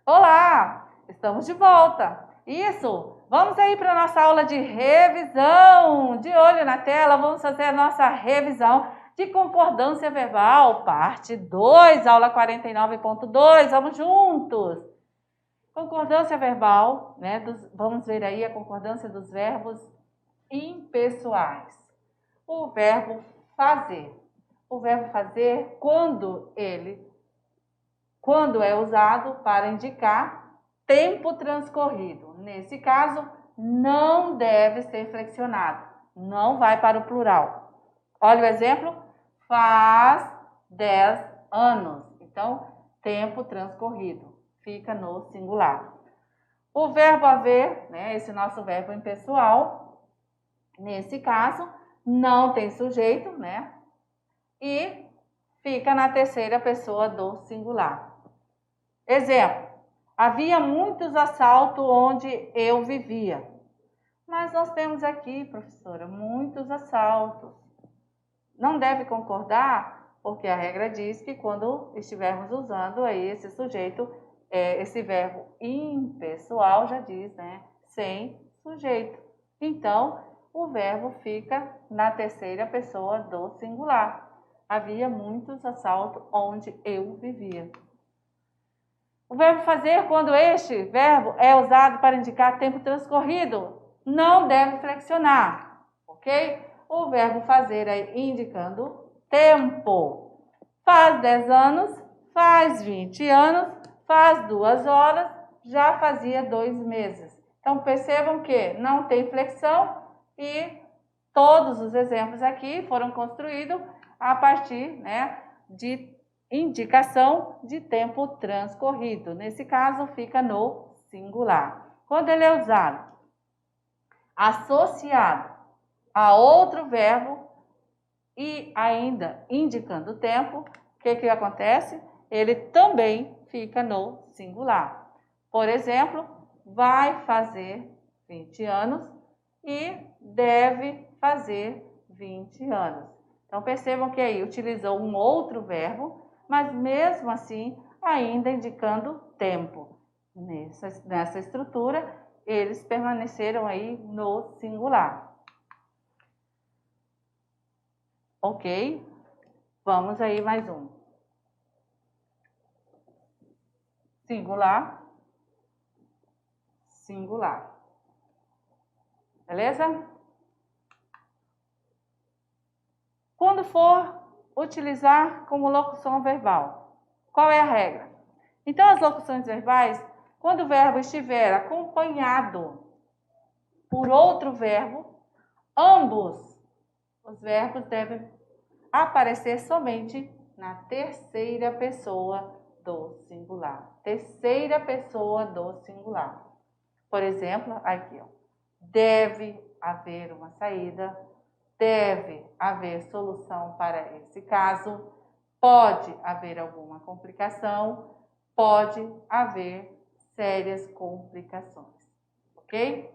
Olá, estamos de volta. Isso, vamos aí para a nossa aula de revisão. De olho na tela, vamos fazer a nossa revisão de concordância verbal, parte 2, aula 49.2. Vamos juntos. Concordância verbal, né? Vamos ver aí a concordância dos verbos impessoais. O verbo fazer. O verbo fazer, quando é usado para indicar tempo transcorrido. Nesse caso, não deve ser flexionado, não vai para o plural. Olha o exemplo, faz 10 anos. Então, tempo transcorrido, fica no singular. O verbo haver, né, esse nosso verbo impessoal, nesse caso, não tem sujeito, né, e fica na terceira pessoa do singular. Exemplo, havia muitos assaltos onde eu vivia. Mas nós temos aqui, professora, muitos assaltos. Não deve concordar, porque a regra diz que quando estivermos usando aí esse sujeito, esse verbo impessoal já diz, né, sem sujeito. Então, o verbo fica na terceira pessoa do singular. Havia muitos assaltos onde eu vivia. O verbo fazer, quando este verbo é usado para indicar tempo transcorrido, não deve flexionar, ok? O verbo fazer é indicando tempo. Faz 10 anos, faz 20 anos, faz 2 horas, já fazia 2 meses. Então, percebam que não tem flexão e todos os exemplos aqui foram construídos a partir, né, de indicação de tempo transcorrido. Nesse caso, fica no singular. Quando ele é usado associado a outro verbo e ainda indicando o tempo, o que acontece? Ele também fica no singular. Por exemplo, vai fazer 20 anos e deve fazer 20 anos. Então, percebam que aí utilizou um outro verbo, mas mesmo assim ainda indicando tempo. Nessa estrutura, eles permaneceram aí no singular. Ok? Vamos aí mais um. Singular, singular. Beleza? Quando for utilizar como locução verbal, qual é a regra? Então, as locuções verbais, quando o verbo estiver acompanhado por outro verbo, ambos os verbos devem aparecer somente na terceira pessoa do singular. Terceira pessoa do singular. Por exemplo, aqui, ó, deve haver uma saída, deve haver solução para esse caso, pode haver alguma complicação, pode haver sérias complicações, ok?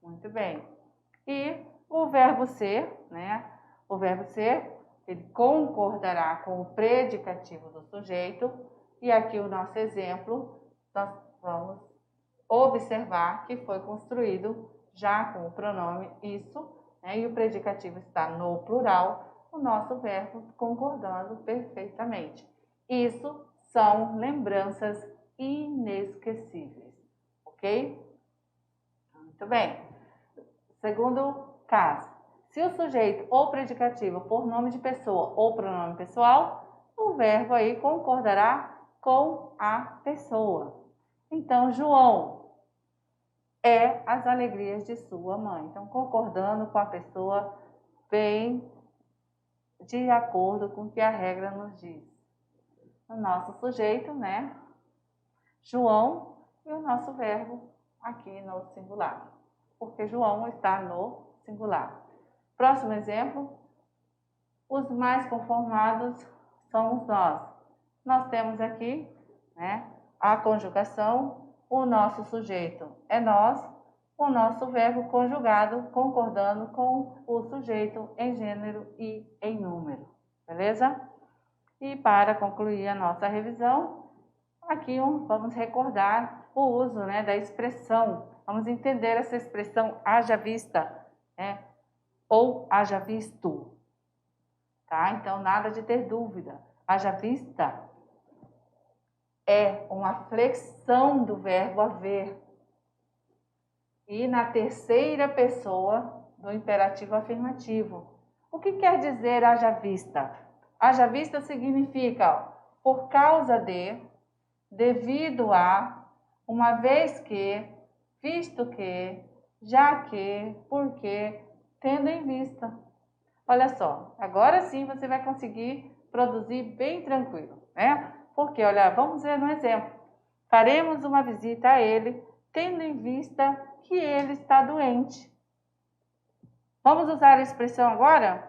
Muito bem. E o verbo ser, né? O verbo ser, ele concordará com o predicativo do sujeito. E aqui o nosso exemplo, nós vamos observar que foi construído já com o pronome isso, né? E o predicativo está no plural, o nosso verbo concordando perfeitamente. Isso são lembranças inesquecíveis, ok? Muito bem. Segundo caso, se o sujeito ou predicativo for nome de pessoa ou pronome pessoal, o verbo aí concordará com a pessoa. Então, João é as alegrias de sua mãe. Então, concordando com a pessoa, bem de acordo com o que a regra nos diz. O nosso sujeito, né? João, e o nosso verbo aqui no singular, porque João está no singular. Próximo exemplo, os mais conformados somos nós. Nós temos aqui, né, a conjugação, o nosso sujeito é nós, o nosso verbo conjugado concordando com o sujeito em gênero e em número, beleza? E para concluir a nossa revisão, Aqui vamos recordar o uso, né, da expressão. Vamos entender essa expressão haja vista, né, ou haja visto. Tá? Então, nada de ter dúvida. Haja vista é uma flexão do verbo haver. E na terceira pessoa do imperativo afirmativo. O que quer dizer haja vista? Haja vista significa por causa de, devido a, uma vez que, visto que, já que, porque, tendo em vista. Olha só, agora sim você vai conseguir produzir bem tranquilo, né? Porque, olha, vamos ver no exemplo. Faremos uma visita a ele, tendo em vista que ele está doente. Vamos usar a expressão agora?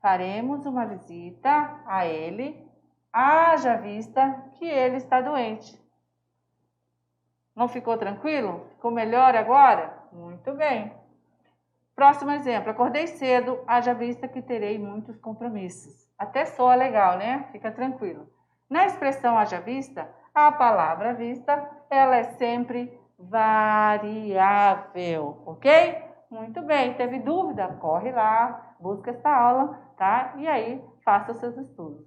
Faremos uma visita a ele, haja vista que ele está doente. Não ficou tranquilo? Ficou melhor agora? Muito bem. Próximo exemplo. Acordei cedo, haja vista que terei muitos compromissos. Até soa legal, né? Fica tranquilo. Na expressão haja vista, a palavra vista, ela é sempre variável, ok? Muito bem. Teve dúvida? Corre lá, busca esta aula, tá? E aí, faça os seus estudos.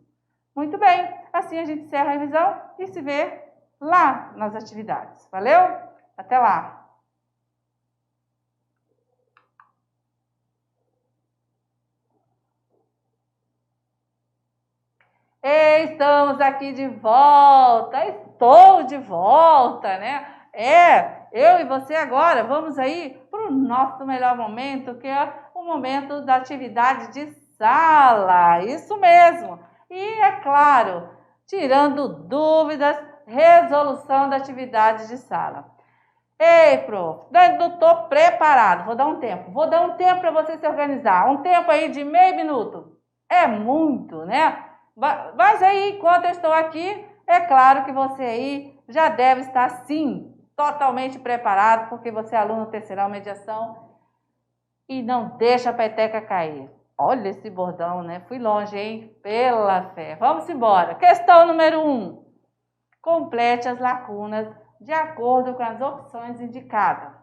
Muito bem. Assim a gente encerra a revisão e se vê lá nas atividades. Valeu? Até lá! Estamos aqui de volta, estou de volta, né? Eu e você agora vamos aí para o nosso melhor momento, que é o momento da atividade de sala, isso mesmo. E é claro, tirando dúvidas, resolução da atividade de sala. Ei, prof, eu estou preparado, vou dar um tempo para você se organizar, um tempo aí de meio minuto, é muito, né? Mas aí, enquanto eu estou aqui, é claro que você aí já deve estar, sim, totalmente preparado, porque você é aluno terceirão mediação e não deixa a peteca cair. Olha esse bordão, né? Fui longe, hein? Pela fé. Vamos embora. Questão número 1. Complete as lacunas de acordo com as opções indicadas.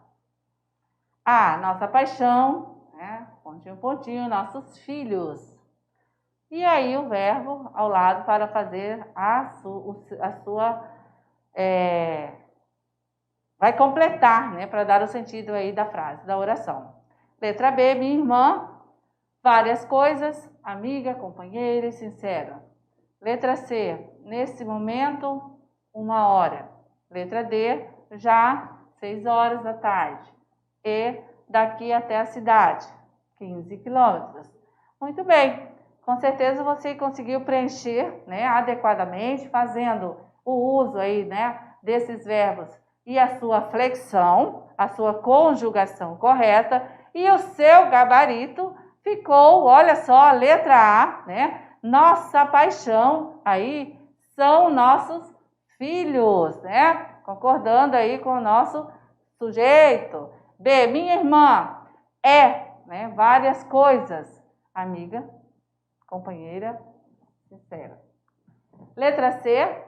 A, nossa paixão, né? Pontinho, pontinho, nossos filhos. E aí o verbo ao lado para fazer vai completar, né, para dar o sentido aí da frase, da oração. Letra B, minha irmã, várias coisas, amiga, companheira e sincera. Letra C, nesse momento, 1 hora. Letra D, já 6 horas da tarde. E daqui até a cidade, 15 quilômetros. Muito bem. Com certeza você conseguiu preencher, né, adequadamente, fazendo o uso aí, né, desses verbos e a sua flexão, a sua conjugação correta, e o seu gabarito ficou, olha só, a letra A, né? Nossa paixão aí são nossos filhos, né? Concordando aí com o nosso sujeito. B, minha irmã né, várias coisas, amiga, companheira, sincera. Letra C,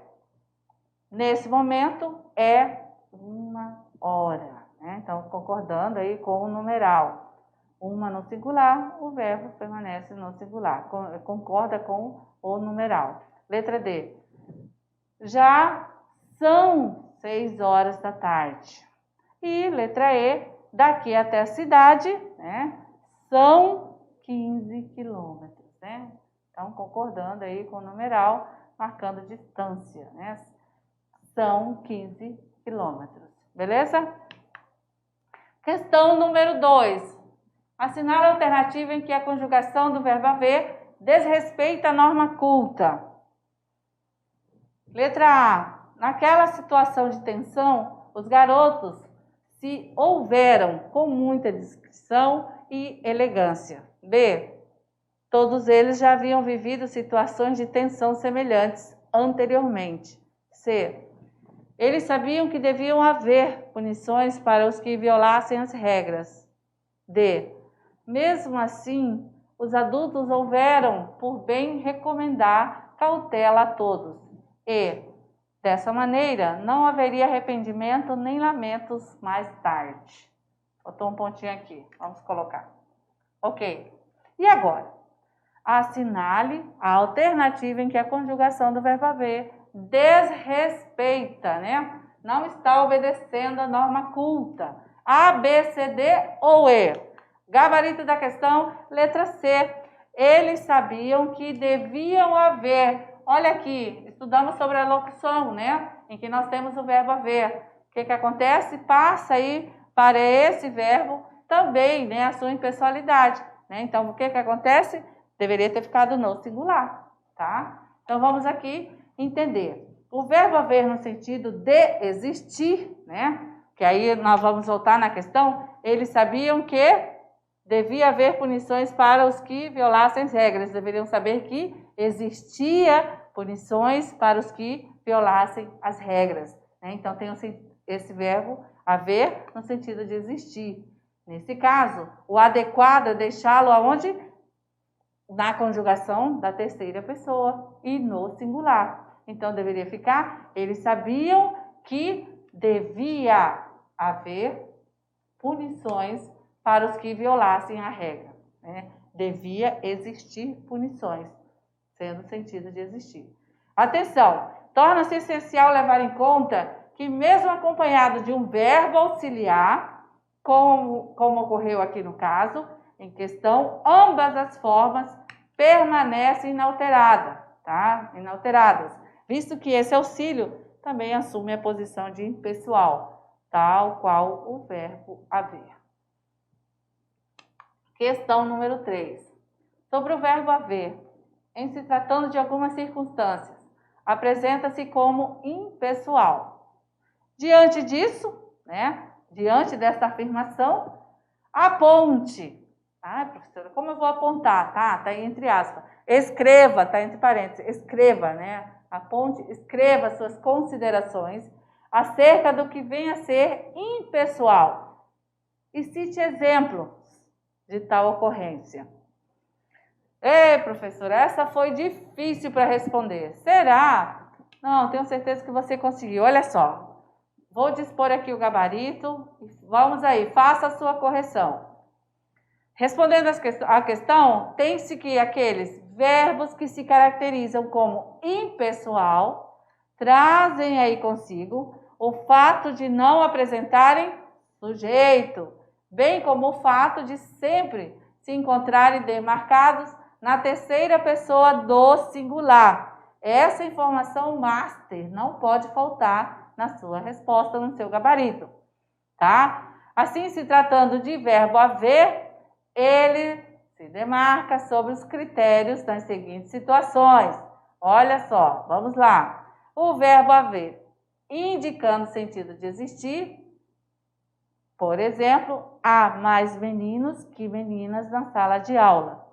nesse momento, é 1 hora. Né? Então, concordando aí com o numeral. 1 no singular, o verbo permanece no singular. Concorda com o numeral. Letra D, já são 6 horas da tarde. E letra E, daqui até a cidade, né, são 15 quilômetros. Né? Então, concordando aí com o numeral, marcando distância, né? São 15 quilômetros. Beleza? Questão número 2. Assinale a alternativa em que a conjugação do verbo haver desrespeita a norma culta. Letra A. Naquela situação de tensão, os garotos se houveram com muita discrição e elegância. B. Todos eles já haviam vivido situações de tensão semelhantes anteriormente. C. Eles sabiam que deviam haver punições para os que violassem as regras. D. Mesmo assim, os adultos houveram por bem recomendar cautela a todos. E. Dessa maneira, não haveria arrependimento nem lamentos mais tarde. Faltou um pontinho aqui, vamos colocar. Ok. E agora? Assinale a alternativa em que a conjugação do verbo haver desrespeita, né? Não está obedecendo a norma culta. A, B, C, D ou E. Gabarito da questão, letra C. Eles sabiam que deviam haver. Olha aqui, estudamos sobre a locução, né? Em que nós temos o verbo haver. O que acontece? Passa aí para esse verbo também, né? A sua impessoalidade, né? Então, o que acontece? Deveria ter ficado no singular, tá? Então, vamos aqui entender. O verbo haver no sentido de existir, né? Que aí nós vamos voltar na questão. Eles sabiam que devia haver punições para os que violassem as regras. Deveriam saber que existia punições para os que violassem as regras, né? Então, tem esse verbo haver no sentido de existir. Nesse caso, o adequado é deixá-lo aonde? Na conjugação da terceira pessoa e no singular. Então, deveria ficar, eles sabiam que devia haver punições para os que violassem a regra, né? Devia existir punições, sendo o sentido de existir. Atenção, torna-se essencial levar em conta que mesmo acompanhado de um verbo auxiliar, como ocorreu aqui no caso, em questão, ambas as formas permanecem inalteradas, tá? Inalteradas, visto que esse auxílio também assume a posição de impessoal, tal qual o verbo haver. Questão número 3. Sobre o verbo haver, em se tratando de algumas circunstâncias, apresenta-se como impessoal. Diante disso, né? Diante desta afirmação, aponte. Ah, professora, como eu vou apontar? Tá entre aspas. Escreva, tá entre parênteses. Escreva, né? Aponte, escreva suas considerações acerca do que vem a ser impessoal. E cite exemplos de tal ocorrência. Ei, professora, essa foi difícil para responder. Será? Não, tenho certeza que você conseguiu. Olha só, vou dispor aqui o gabarito. Vamos aí, faça a sua correção. Respondendo à questão, tem-se que aqueles verbos que se caracterizam como impessoal trazem aí consigo o fato de não apresentarem sujeito, bem como o fato de sempre se encontrarem demarcados na terceira pessoa do singular. Essa informação master não pode faltar na sua resposta, no seu gabarito, tá? Assim, se tratando de verbo haver, ele se demarca sobre os critérios das seguintes situações. Olha só, vamos lá. O verbo haver, indicando o sentido de existir. Por exemplo, há mais meninos que meninas na sala de aula.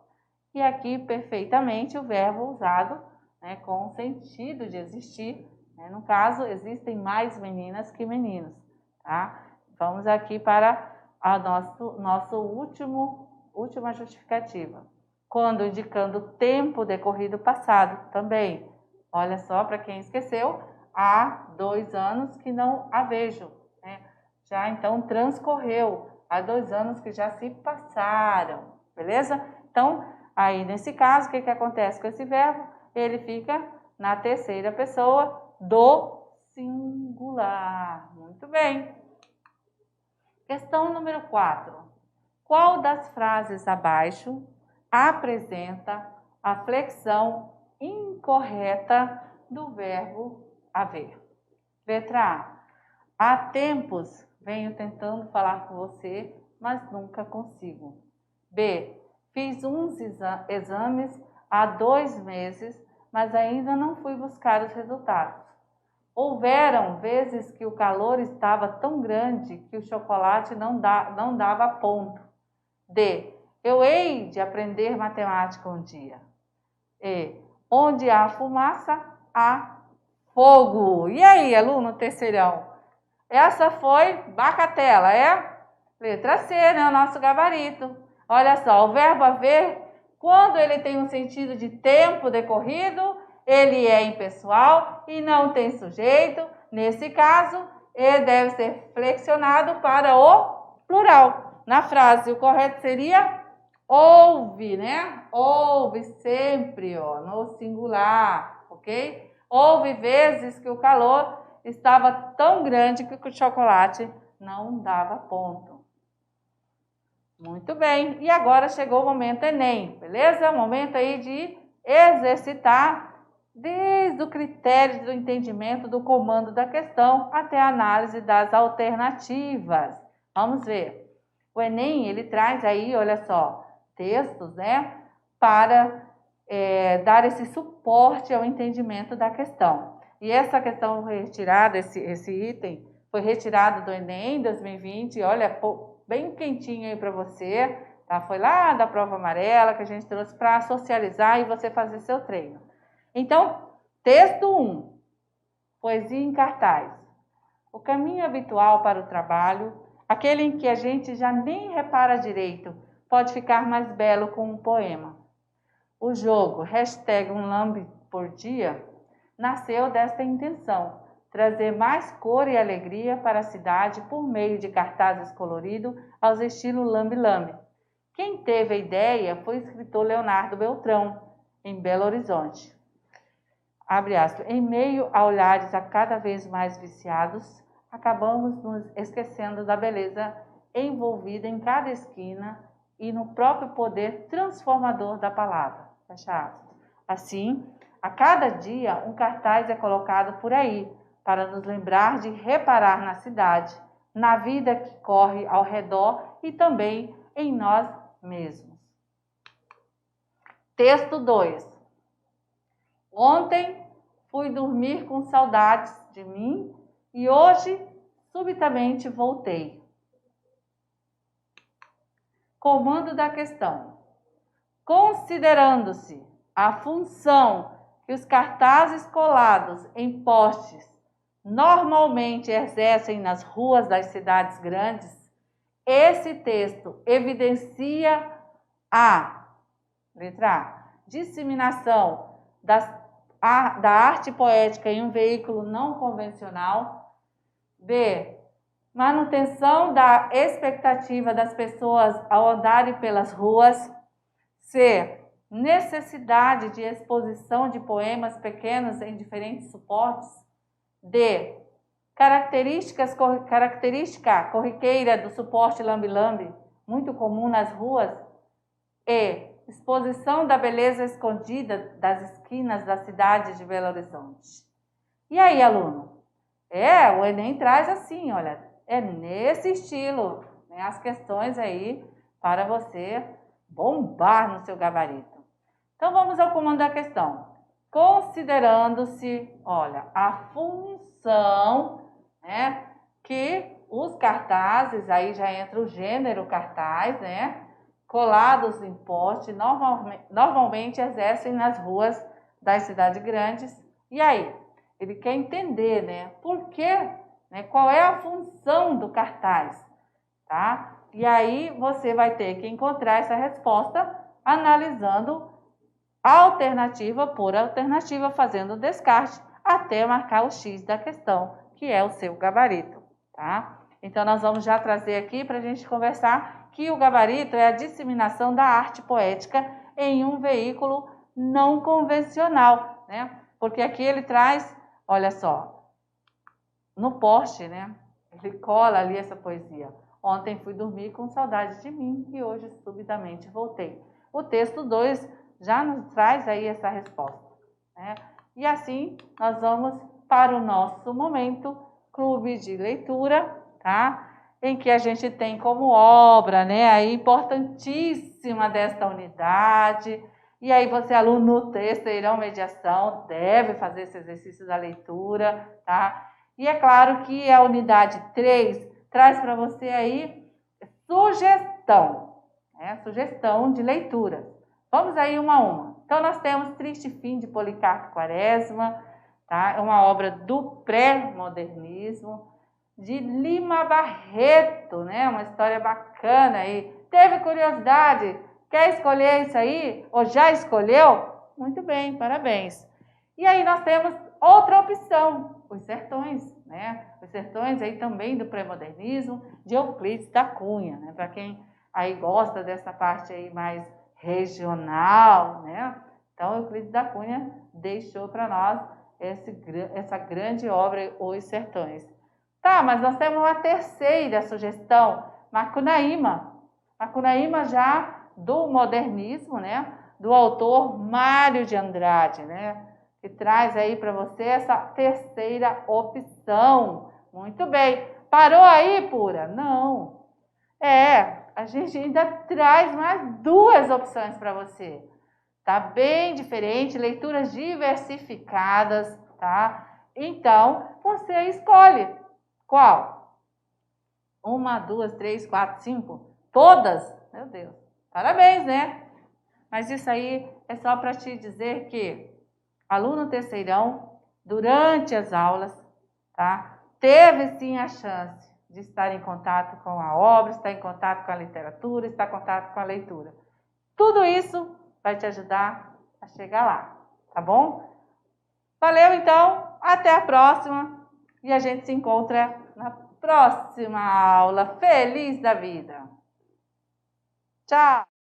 E aqui, perfeitamente, o verbo usado, né, com o sentido de existir. Né? No caso, existem mais meninas que meninos. Tá? Vamos aqui para a nossa última justificativa. Quando indicando o tempo decorrido passado também. Olha só, para quem esqueceu, há 2 anos que não a vejo. Né? Já então transcorreu, há 2 anos que já se passaram, beleza? Então, aí nesse caso, o que acontece com esse verbo? Ele fica na terceira pessoa do singular. Muito bem. Questão número 4. Qual das frases abaixo apresenta a flexão incorreta do verbo haver? Letra A. Há tempos venho tentando falar com você, mas nunca consigo. B. Fiz uns exames há 2 meses, mas ainda não fui buscar os resultados. Houveram vezes que o calor estava tão grande que o chocolate não dava ponto. D. Eu hei de aprender matemática um dia. E. Onde há fumaça, há fogo. E aí, aluno terceirão? Essa foi bacatela, é? Letra C, né? O nosso gabarito. Olha só, o verbo haver, quando ele tem um sentido de tempo decorrido, ele é impessoal e não tem sujeito. Nesse caso, ele deve ser flexionado para o plural. Na frase, o correto seria houve, né? Houve sempre, ó, no singular, ok? Houve vezes que o calor estava tão grande que o chocolate não dava ponto. Muito bem. E agora chegou o momento Enem, beleza? Momento aí de exercitar desde o critério do entendimento do comando da questão até a análise das alternativas. Vamos ver. O Enem, ele traz aí, olha só, textos, né, para dar esse suporte ao entendimento da questão. E essa questão foi retirada, esse item foi retirado do Enem 2020, olha, bem quentinho aí para você, tá? Foi lá da prova amarela que a gente trouxe para socializar e você fazer seu treino. Então, texto 1, poesia em cartaz. O caminho habitual para o trabalho, aquele em que a gente já nem repara direito, pode ficar mais belo com um poema. O jogo, #um lambe por dia, nasceu desta intenção, trazer mais cor e alegria para a cidade por meio de cartazes coloridos aos estilos lambe-lambe. Quem teve a ideia foi o escritor Leonardo Beltrão, em Belo Horizonte. Abre aspas, em meio a olhares a cada vez mais viciados, acabamos nos esquecendo da beleza envolvida em cada esquina e no próprio poder transformador da palavra. Fecha aspas. Assim, a cada dia um cartaz é colocado por aí, para nos lembrar de reparar na cidade, na vida que corre ao redor e também em nós mesmos. Texto 2. Ontem fui dormir com saudades de mim e hoje subitamente voltei. Comando da questão. Considerando-se a função que os cartazes colados em postes normalmente exercem nas ruas das cidades grandes, esse texto evidencia a letra A, disseminação da arte poética em um veículo não convencional. B, manutenção da expectativa das pessoas ao andarem pelas ruas. C, necessidade de exposição de poemas pequenos em diferentes suportes. D, característica corriqueira do suporte lambe-lambe, muito comum nas ruas. E, exposição da beleza escondida das esquinas da cidade de Belo Horizonte. E aí, aluno? O Enem traz assim, olha, é nesse estilo, né, as questões aí para você bombar no seu gabarito. Então, vamos ao comando da questão. Considerando-se, olha, a função, né, que os cartazes, aí já entra o gênero cartaz, né, colados em poste, normalmente exercem nas ruas das cidades grandes. E aí? Ele quer entender, né, por quê, né, qual é a função do cartaz, tá? E aí você vai ter que encontrar essa resposta analisando alternativa por alternativa, fazendo o descarte até marcar o X da questão, que é o seu gabarito, tá? Então, nós vamos já trazer aqui para a gente conversar que o gabarito é a disseminação da arte poética em um veículo não convencional, né? Porque aqui ele traz, olha só, no poste, né? Ele cola ali essa poesia. Ontem fui dormir com saudade de mim e hoje subitamente voltei. O texto 2 já nos traz aí essa resposta, né? E assim nós vamos para o nosso momento clube de leitura, tá? Em que a gente tem como obra, né, aí importantíssima desta unidade. E aí você, aluno no terceirão mediação, deve fazer esse exercício da leitura, tá? E é claro que a unidade 3 traz para você aí sugestão, né? Sugestão de leitura. Vamos aí uma a uma. Então, nós temos Triste Fim, de Policarpo Quaresma, tá? É uma obra do pré-modernismo, de Lima Barreto, né? Uma história bacana aí. Teve curiosidade? Quer escolher isso aí? Ou já escolheu? Muito bem, parabéns. E aí nós temos outra opção, os sertões, né? Os sertões aí também do pré-modernismo, de Euclides da Cunha, né? Para quem aí gosta dessa parte aí mais regional, né? Então, Euclides da Cunha deixou para nós essa grande obra, Os Sertões. Tá, mas nós temos uma terceira sugestão, Macunaíma. Macunaíma já do modernismo, né? Do autor Mário de Andrade, né? Que traz aí para você essa terceira opção. Muito bem. Parou aí, Pura? Não. A gente ainda traz mais duas opções para você. Tá bem diferente, leituras diversificadas, tá? Então, você escolhe. Qual? 1, 2, 3, 4, 5? Todas? Meu Deus. Parabéns, né? Mas isso aí é só para te dizer que aluno terceirão, durante as aulas, tá? Teve sim a chance de estar em contato com a obra, estar em contato com a literatura, estar em contato com a leitura. Tudo isso vai te ajudar a chegar lá, tá bom? Valeu, então. Até a próxima. E a gente se encontra na próxima aula. Feliz da vida. Tchau.